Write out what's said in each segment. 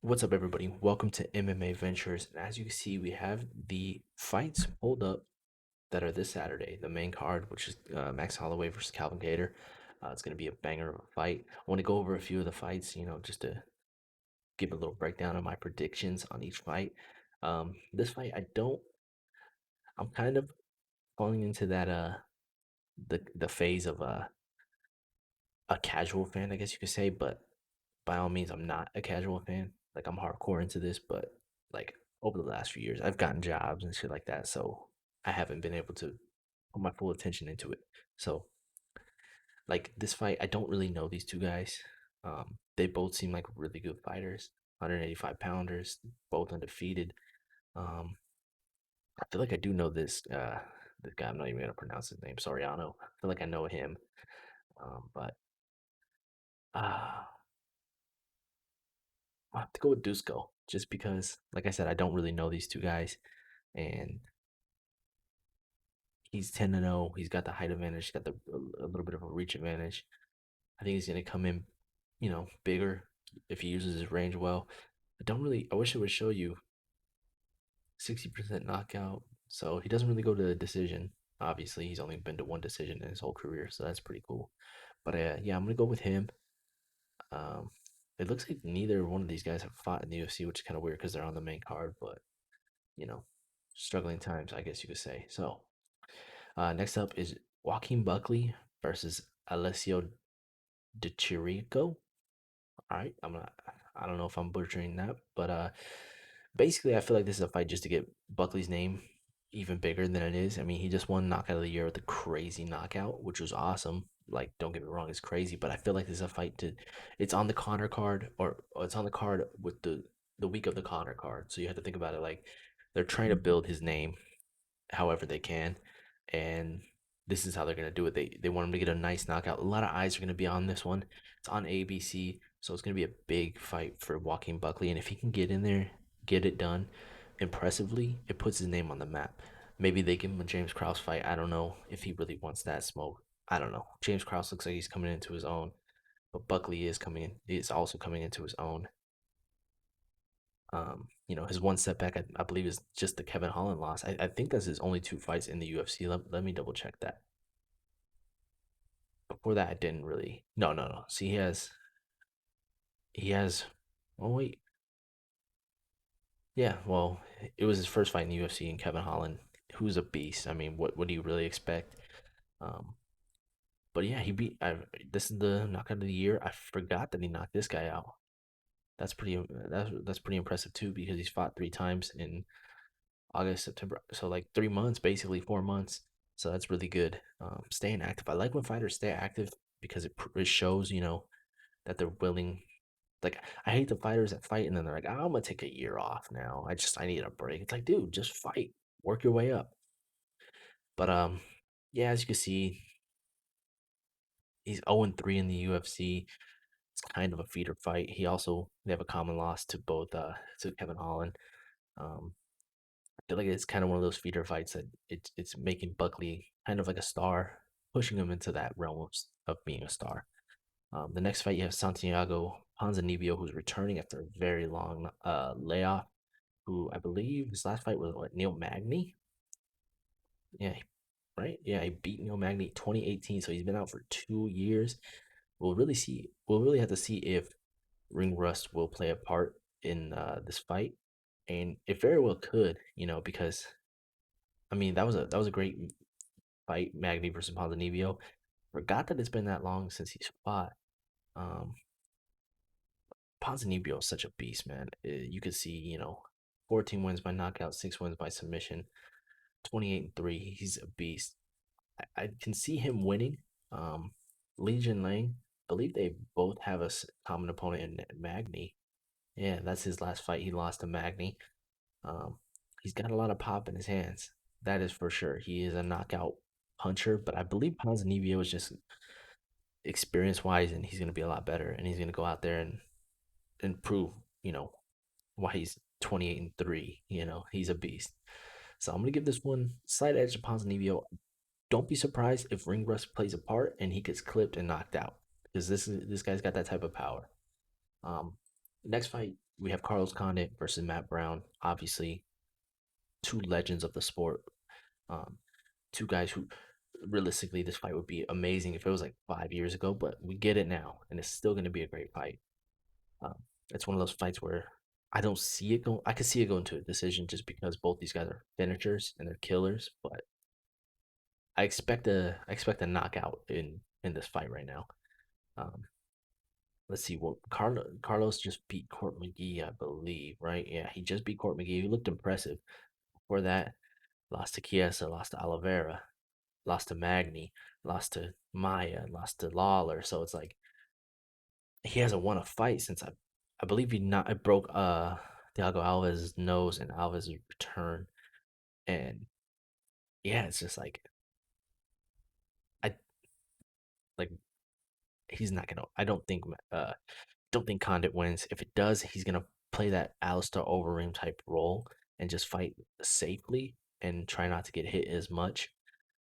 What's up, everybody? Welcome to MMA Ventures. And as you can see, we have the fights pulled up that are this Saturday. The main card, which is Max Holloway versus Calvin Gator. It's going to be a banger of a fight. I want to go over a few of the fights, just to give a little breakdown of my predictions on each fight. This fight, I'm kind of falling into that the phase of a casual fan, I guess you could say, but by all means, I'm not a casual fan. Like I'm hardcore into this, but like over the last few years, I've gotten jobs and shit like that, so I haven't been able to put my full attention into it. So like this fight, I don't really know these two guys. They both seem like really good fighters, 185 pounders, both undefeated. Um, I feel like I do know this guy. I'm not even gonna pronounce his name, Soriano. I feel like I know him, but uh, I have to go with Dusko just because, like I said, I don't really know these two guys, and he's 10-0. He's got the height advantage. He's got a little bit of a reach advantage. I think he's gonna come in, bigger if he uses his range well. I don't really. I wish it would show you 60% knockout. So he doesn't really go to the decision. Obviously, he's only been to one decision in his whole career, so that's pretty cool. But yeah, I'm gonna go with him. Um, it looks like neither one of these guys have fought in the UFC, which is kind of weird because they're on the main card. But you know, struggling times, I guess you could say. So next up is Joaquin Buckley versus Alessio de Chirico. All right, I don't know if I'm butchering that, but basically, I feel like this is a fight just to get Buckley's name even bigger than it is. I mean, he just won knockout of the year with a crazy knockout, which was awesome. Like, don't get me wrong, it's crazy, but I feel like this is a fight to. It's on the Connor card, or it's on the card with the week of the Connor card. So you have to think about it like they're trying to build his name however they can, and this is how they're gonna do it. They want him to get a nice knockout. A lot of eyes are gonna be on this one. It's on ABC, so it's gonna be a big fight for Joaquin Buckley, and if he can get in there, get it done impressively, it puts his name on the map. Maybe they give him a James Krause fight. I don't know if he really wants that smoke. I don't know. James Krause looks like he's coming into his own, but Buckley is coming in. Is also coming into his own. His one setback, I believe, is just the Kevin Holland loss. I think that's his only two fights in the UFC. Let me double check that. Before that, I didn't really. No, no, no. See, he has. Oh wait, yeah. Well, it was his first fight in the UFC, and Kevin Holland, who's a beast. I mean, what do you really expect? Um, but yeah, he beat. This is the knockout of the year. I forgot that he knocked this guy out. That's pretty impressive too because he's fought three times in August, September. So like 3 months, basically 4 months. So that's really good. Staying active. I like when fighters stay active because it shows that they're willing. Like I hate the fighters that fight and then they're like, I'm gonna take a year off now. I need a break. It's like, dude, just fight, work your way up. But yeah, as you can see, he's 0-3 in the UFC. It's kind of a feeder fight. They have a common loss to both to Kevin Holland. Um, feel like it's kind of one of those feeder fights that it's making Buckley kind of like a star, pushing him into that realm of being a star. The next fight you have Santiago Ponzinibbio, who's returning after a very long layoff. Who I believe his last fight was what, Neil Magny? Yeah, right. Yeah, he beat Neil Magny 2018, so he's been out for 2 years. We'll really have to see if ring rust will play a part in this fight, and it very well could, because I mean that was a great fight, Magny versus Ponzinibbio. Forgot that it's been that long since he's fought. Um, Ponzinibbio is such a beast, man. You could see, 14 wins by knockout, 6 wins by submission, 28-3. He's a beast. I can see him winning. Um, Legion Lang, I believe they both have a common opponent in Magny. Yeah, that's his last fight. He lost to Magny. Um, he's got a lot of pop in his hands. That is for sure. He is a knockout puncher, but I believe Ponzinibbio is just experience wise, and he's going to be a lot better, and he's going to go out there and prove, you know, why he's 28-3. He's a beast. So I'm going to give this one slight edge to Ponzinibbio. Don't be surprised if ring rust plays a part and he gets clipped and knocked out because this guy's got that type of power. Um, Next fight we have Carlos Condit versus Matt Brown. Obviously, two legends of the sport. Um, two guys who realistically this fight would be amazing if it was like 5 years ago, but we get it now, and it's still going to be a great fight. Um, it's one of those fights where I don't see it going. I could see it going to a decision just because both these guys are finishers and they're killers. But I expect a knockout in this fight right now. Um, let's see what Carlos just beat Court McGee, I believe, right? Yeah, he just beat Court McGee. He looked impressive. Before that, lost to Chiesa, lost to Oliveira, lost to Magny, lost to Maya, lost to Lawler. So it's like he hasn't won a fight since I believe he not I broke Thiago Alves' nose and Alves' return. And yeah, it's just like I like he's not gonna I don't think Condit wins. If it does, he's gonna play that Alistair Overeem type role and just fight safely and try not to get hit as much.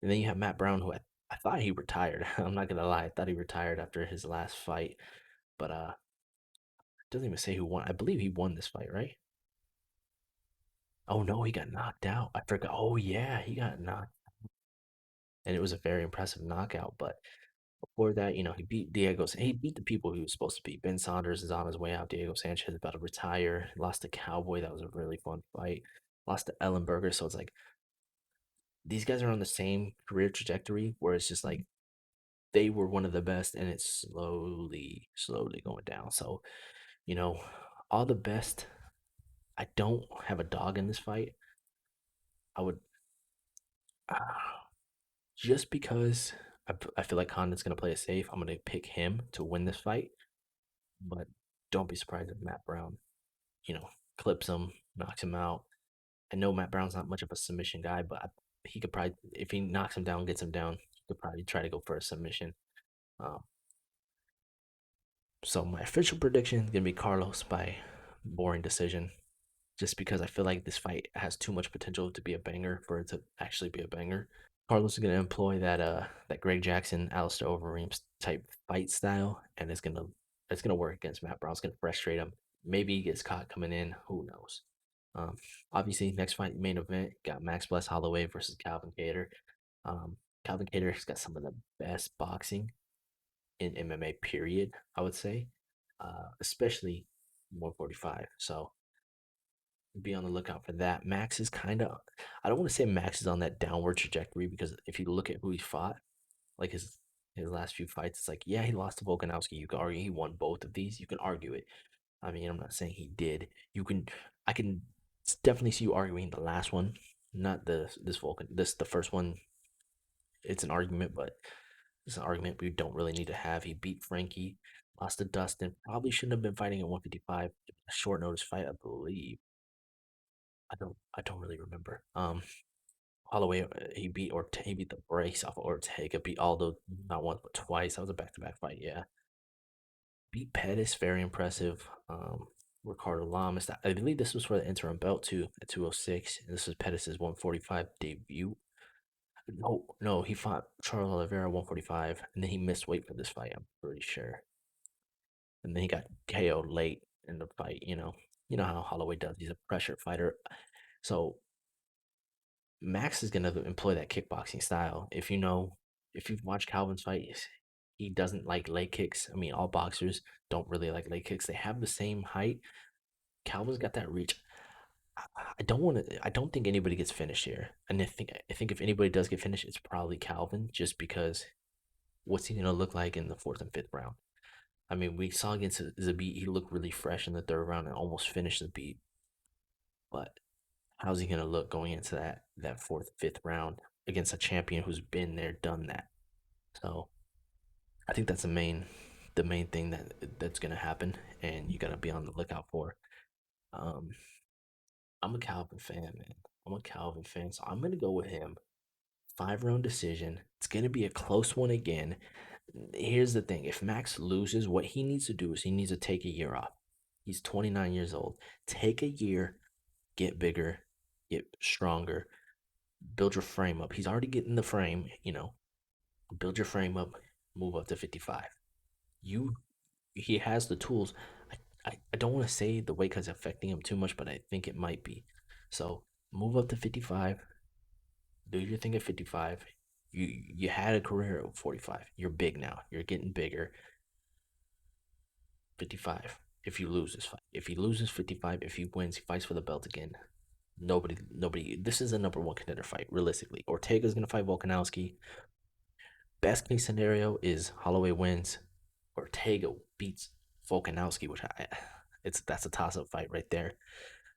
And then you have Matt Brown, who I thought he retired. I'm not gonna lie, I thought he retired after his last fight, but it doesn't even say who won. I believe he won this fight, right? Oh no, he got knocked out. I forgot. Oh yeah, he got knocked, and it was a very impressive knockout. But before that, he beat Diego. He beat the people he was supposed to beat. Ben Saunders is on his way out. Diego Sanchez is about to retire. Lost to Cowboy. That was a really fun fight. Lost to Ellenberger. So it's like these guys are on the same career trajectory where it's just like they were one of the best, and it's slowly going down. So you know, all the best. I don't have a dog in this fight. I would. Just because I feel like Condon's going to play it safe, I'm going to pick him to win this fight. But don't be surprised if Matt Brown, you know, clips him, knocks him out. I know Matt Brown's not much of a submission guy, but he could probably, if he knocks him down, gets him down, he could probably try to go for a submission. Um, so my official prediction is going to be Carlos by boring decision, just because I feel like this fight has too much potential to be a banger for it to actually be a banger. Carlos is going to employ that Greg Jackson, Alistair Overeem type fight style, and it's gonna work against Matt Brown. It's gonna frustrate him. Maybe he gets caught coming in. Who knows? Um, obviously, next fight, main event, got Max Bless Holloway versus Calvin Gator. Um, Calvin Gator's got some of the best boxing in MMA. Period. I would say, especially 145. So be on the lookout for that. Max is kind of, I don't want to say Max is on that downward trajectory because if you look at who he fought, like his last few fights, it's like, yeah, he lost to Volkanovski. You can argue he won both of these. You can argue it. I mean, I'm not saying he did. I can definitely see you arguing the last one, not the first one. It's an argument, but it's an argument we don't really need to have. He beat Frankie, lost to Dustin. Probably shouldn't have been fighting at 155. A short notice fight, I believe. I don't really remember. Holloway, he beat the brace off of Ortega, beat Aldo not once but twice. That was a back to back fight. Yeah, beat Pettis, very impressive. Ricardo Lamas, I believe this was for the interim belt too at 206. And this is Pettis's 145 debut. No, no, he fought Charles Oliveira 145, and then he missed weight for this fight. I'm pretty sure, and then he got KO'd late in the fight. You know how Holloway does. He's a pressure fighter. So Max is gonna employ that kickboxing style. If you've watched Calvin's fight, he doesn't like leg kicks. I mean, all boxers don't really like leg kicks. They have the same height. Calvin's got that reach. I don't want to. I don't think anybody gets finished here. And I think if anybody does get finished, it's probably Calvin, just because what's he gonna look like in the fourth and fifth round? I mean, we saw against Zabit, he looked really fresh in the third round and almost finished the beat. But how's he gonna look going into that fourth, fifth round against a champion who's been there, done that? So I think that's the main thing that's gonna happen, and you gotta be on the lookout for. Um, I'm a Calvin fan, man. I'm a Calvin fan, so I'm gonna go with him. 5 round decision. It's gonna be a close one again. Here's the thing: if Max loses, what he needs to do is he needs to take a year off. He's 29 years old. Take a year, get bigger, get stronger, build your frame up. He's already getting the frame, build your frame up, move up to 55. You He has the tools. I don't want to say the weight cut's affecting him too much, but I think it might be. So move up to 55, do your thing at 55. You had a career at 45. You're big now. You're getting bigger. 55. If you lose this fight, if he loses 55, if he wins, he fights for the belt again. Nobody. This is a number one contender fight. Realistically, Ortega's gonna fight Volkanovski. Best case scenario is Holloway wins, Ortega beats Volkanovski, which that's a toss up fight right there.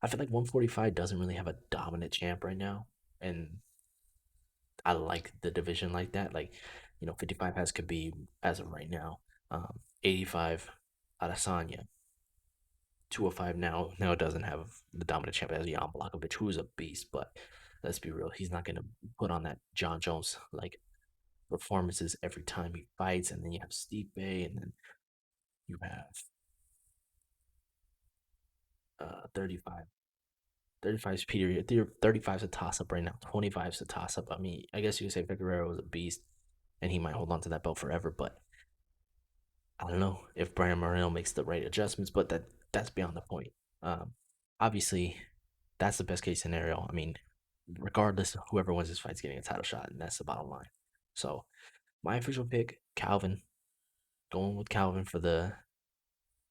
I feel like 145 doesn't really have a dominant champ right now, and I like the division like that. Like, 55 has Khabib as of right now. 85 Adesanya. 205 now it doesn't have the dominant champ as Jan Blachowicz, who is a beast, but let's be real, he's not gonna put on that John Jones like performances every time he fights. And then you have Stipe, and then you have 35. 35 is Peter. 35 is a toss up right now. 25 is a toss up. I mean, I guess you could say Figueroa was a beast, and he might hold on to that belt forever. But I don't know if Brian Moreno makes the right adjustments. But that's beyond the point. Um, Obviously, that's the best case scenario. I mean, regardless, whoever wins this fight's getting a title shot, and that's the bottom line. So my official pick, Calvin, going with Calvin for the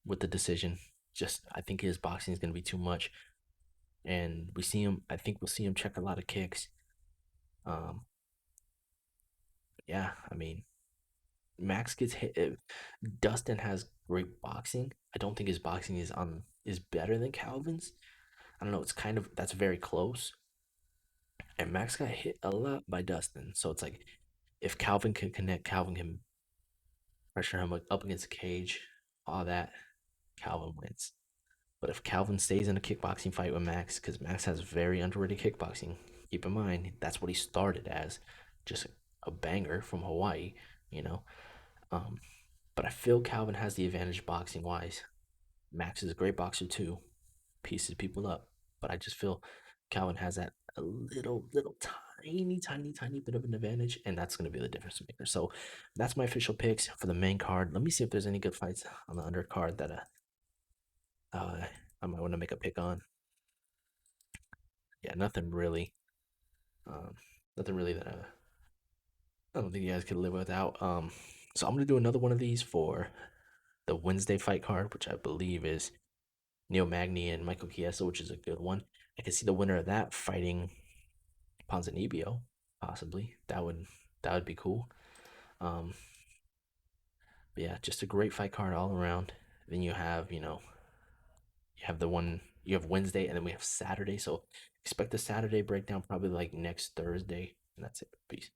with the decision. Just I think his boxing is going to be too much, and we see him. I think we'll see him check a lot of kicks. Um, yeah, I mean, Max gets hit. Dustin has great boxing. I don't think his boxing is better than Calvin's. I don't know. It's kind of that's very close. And Max got hit a lot by Dustin, so it's like if Calvin can connect, Calvin can pressure him up against the cage, all that. Calvin wins. But if Calvin stays in a kickboxing fight with Max, because Max has very underrated kickboxing, keep in mind that's what he started as, just a banger from Hawaii, you know. Um, but I feel Calvin has the advantage boxing wise. Max is a great boxer too, pieces people up. But I just feel Calvin has that a little tiny bit of an advantage, and that's going to be the difference maker. So that's my official picks for the main card. Let me see if there's any good fights on the undercard that I might want to make a pick on. Yeah, nothing really. Um, Nothing really that I don't think you guys could live without. So I'm gonna do another one of these for the Wednesday fight card, which I believe is Neil Magny and Michael Chiesa, which is a good one. I can see the winner of that fighting Ponzinibbio, possibly. That would be cool. Um, but yeah, just a great fight card all around. Then you have the one you have Wednesday, and then we have Saturday. So expect the Saturday breakdown probably like next Thursday, and that's it. Peace.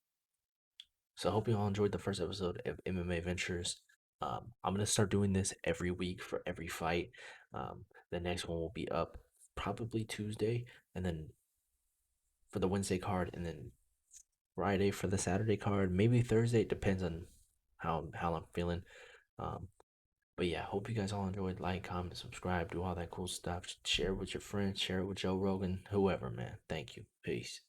So I hope you all enjoyed the first episode of MMA Ventures. I'm gonna start doing this every week for every fight. The next one will be up probably Tuesday, and then for the Wednesday card, and then Friday for the Saturday card. Maybe Thursday. It depends on how I'm feeling. Um, but yeah, hope you guys all enjoyed. Like, comment, subscribe, do all that cool stuff. Share it with your friends. Share it with Joe Rogan, whoever, man. Thank you. Peace.